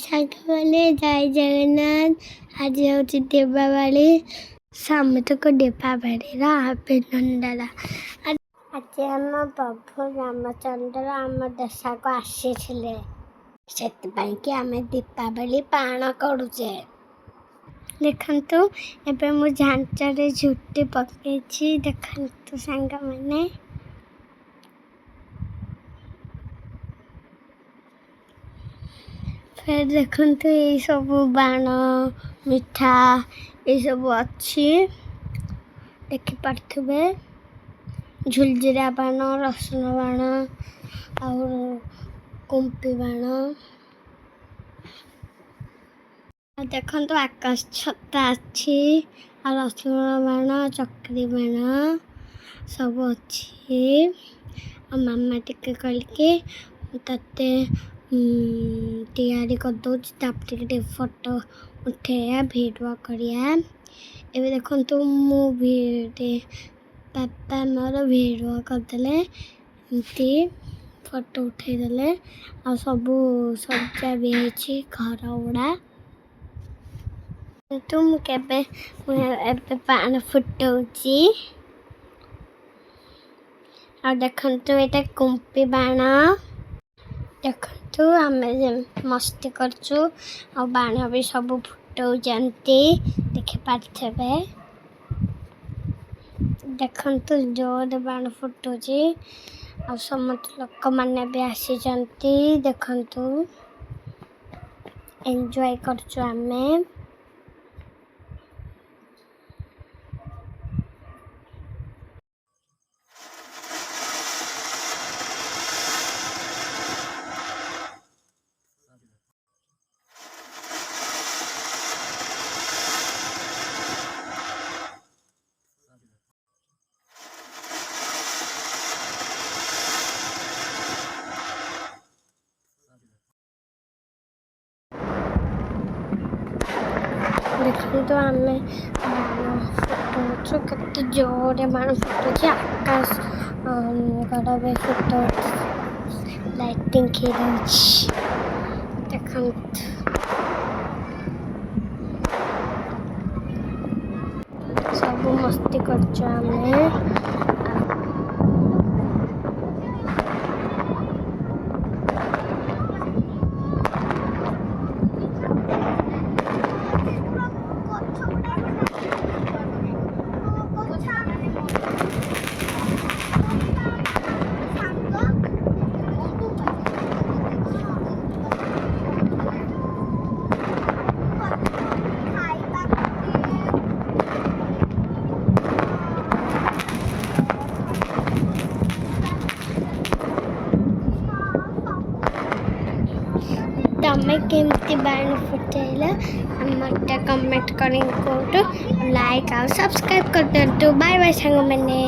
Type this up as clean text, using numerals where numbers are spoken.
ସାଙ୍ଗମାନେ ଜୟ ଜଗନ୍ନାଥ। ଆଜି ହେଉଛି ଦୀପାବଳି। ସମସ୍ତଙ୍କୁ ଦୀପାବଳିର ଅଭିନନ୍ଦନ। ଆଜି ଆମ ପ୍ରଭୁ ରାମଚନ୍ଦ୍ର ଆମ ଦେଶକୁ ଆସିଥିଲେ, ସେଥିପାଇଁ କି ଆମେ ଦୀପାବଳି ପାଳନ କରୁଛେ। ଦେଖନ୍ତୁ, ଏବେ ମୁଁ ଝାଞ୍ଚରେ ଝୁଟି ପକେଇଛି। ଦେଖନ୍ତୁ ସାଙ୍ଗମାନେ, ଫେର ଦେଖନ୍ତୁ ଏଇ ସବୁ ବାଣ, ମିଠା ଏସବୁ ଅଛି, ଦେଖିପାରୁଥିବେ। ଝୁଲଝୁରା ବାଣ, ରସୁଣ ବାଣ ଆଉ କୁମ୍ପି ବାଣ। ଦେଖନ୍ତୁ ଆକାଶ ଛତା ଅଛି, ଆଉ ରସୁଣ ବାଣ, ଚକ୍ରି ବାଣ ସବୁ ଅଛି। ଆଉ ମାମା ଟିକେ କହିକି ତତେ ତିଆରି କରିଦେଉଛି, ତାପରେ ଟିକେ ଫଟୋ ଉଠେଇବା, ଭିଡ଼ିଓ କରିବା। ଏବେ ଦେଖନ୍ତୁ ମୁଁ ବାପା ମୋର ଭିଡ଼ିଓ କରିଦେଲେ, ଏମିତି ଫଟୋ ଉଠେଇଦେଲେ। ଆଉ ସବୁ ସଜା ବି ହେଇଛି ଘର ଗୁଡ଼ା। କିନ୍ତୁ ମୁଁ ଏବେ ବାଣ ଫୁଟଉଛି। ଆଉ ଦେଖନ୍ତୁ ଏଇଟା କୁମ୍ପି ବାଣ। ଦେଖନ୍ତୁ ଆମେ ମସ୍ତି କରୁଛୁ, ଆଉ ବାଣ ବି ସବୁ ଫୁଟଉଛନ୍ତି, ଦେଖିପାରୁଥିବେ। ଦେଖନ୍ତୁ ଜୋରରେ ବାଣ ଫୁଟୁଛି, ଆଉ ସମସ୍ତ ଲୋକମାନେ ବି ଆସିଛନ୍ତି। ଦେଖନ୍ତୁ ଏନ୍ଜୟ କରୁଛୁ ଆମେ। ଦେଖନ୍ତୁ ଆମେ ବାଣ ଫୁଟଉଛୁ, କେତେ ଜୋରରେ ବାଣ ଫୁଟୁଛି। ଆକାଶ ଗଡ଼ ବି ଫୁଟଉଛି, ଲାଇଟିଂ ହେଇଯାଉଛି। ଦେଖନ୍ତୁ ସବୁ ମସ୍ତି କରୁଛୁ ଆମେ। ତମେ କେମିତି ବାଣ ଫୁଟେଇଲ ମୋତେ କମେଣ୍ଟ କରି କୁହନ୍ତୁ। ଲାଇକ୍ ଆଉ ସବସ୍କ୍ରାଇବ୍ କରିଦିଅନ୍ତୁ। ବାଏ ବାଏ ସାଙ୍ଗମାନେ।